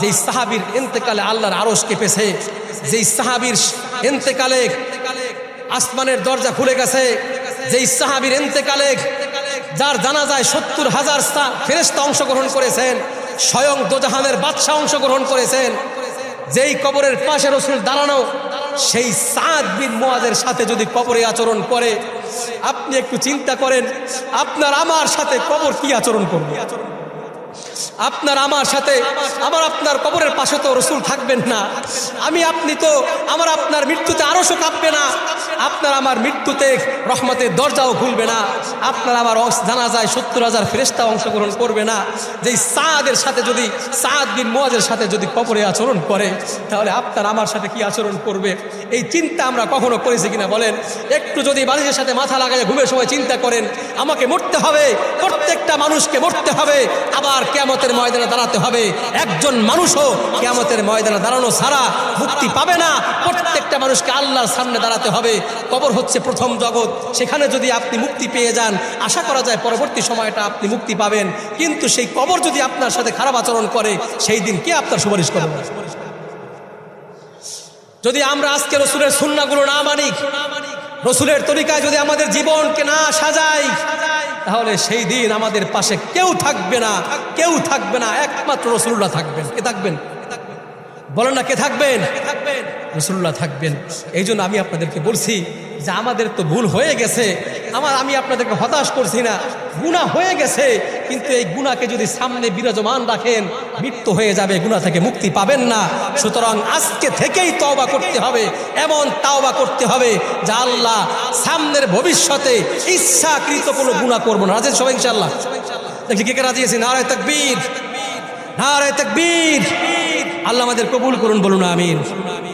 যেই সাহাবীর ইন্তেকালে আল্লাহর আরশ কেঁপেছে, যেই সাহাবীর ইন্তেকালে আসমানের দরজা খুলে গেছে, যেই সাহাবীর ইন্তেকালে যার জানাজায় 70,000 ফেরেশতা অংশগ্রহণ করেছেন, স্বয়ং দোজাহানের বাদশা অংশগ্রহণ করেছেন, যেই কবরের পাশে রাসূল দাঁড়ানো, সেই সাদ বিন মুআযের সাথে যদি কবরে আচরণ করে, আপনি একটু চিন্তা করেন আপনার আমার সাথে কবর কি আচরণ করবে? আপনার আমার সাথে, আমার আপনার কবরের পাশে তো রাসূল থাকবেন না, আমি আপনি তো আমার আপনার মৃত্যুতে আরশও কাঁপবে না, আপনার আমার মৃত্যুতে রহমতের দরজাও খুলবে না, আপনার আমার জানাজায় 70,000 ফেরেশতা অংশগ্রহণ করবে না। যেই সাদের সাথে যদি, সাদ বিন মুআযের সাথে যদি কবরে আচরণ করে, তাহলে আপনার আমার সাথে কি আচরণ করবে? এই চিন্তা আমরা কখনো করেছি কিনা বলেন? একটু যদি বালিশের সাথে মাথা লাগায় ঘুমের সময় চিন্তা করেন, আমাকে মরতে হবে, প্রত্যেকটা মানুষকে মরতে হবে, আবার কিয়ামতের ময়দানে দাঁড়াতে হবে। একজন মানুষও কিয়ামতের ময়দানে দাঁড়ানো ছাড়া মুক্তি পাবে না। প্রত্যেকটা মানুষকে আল্লাহর সামনে দাঁড়াতে হবে। কবর হচ্ছে প্রথম জগৎ, সেখানে যদি আপনি মুক্তি পেয়ে যান, আশা করা যায় পরবর্তী সময়টা আপনি মুক্তি পাবেন। কিন্তু সেই কবর যদি আপনার সাথে খারাপ আচরণ করে, সেই দিন কে আপনার সুপারিশ করবে? যদি আমরা আজকে রাসূলের সুন্নাহগুলো না মানি, রাসূলের তরিকায় যদি আমাদের জীবনকে না সাজাই, তাহলে সেই দিন আমাদের পাশে কেউ থাকবে না, কেউ থাকবে না, একমাত্র রাসূলুল্লাহ থাকবেন। কে থাকবেন? বলেন না, কে থাকবেন? রাসূলুল্লাহ থাকবেন। এই জন্য আমি আপনাদেরকে বলছি যে আমাদের তো ভুল হয়ে গেছে, আমি আপনাদেরকে হতাশ করছি না, গুনাহ হয়ে গেছে, কিন্তু এই গুনাহকে যদি সামনে বিরাজমান রাখেন, মৃত্যু হয়ে যাবে, গুনাহ থেকে মুক্তি পাবেন না। সুতরাং আজকে থেকেই তওবা করতে হবে, এমন তওবা করতে হবে যে আল্লাহ সামনের ভবিষ্যতে ইচ্ছাকৃত কোনো গুনাহ করব না। রাজি সবাই ইনশাআল্লাহ? দেখি কে কে রাজি আছেন? নারায়ে তাকবীর, নারায়ে তাকবীর। আল্লাহ আমাদের কবুল করুন, বলুন আমিন।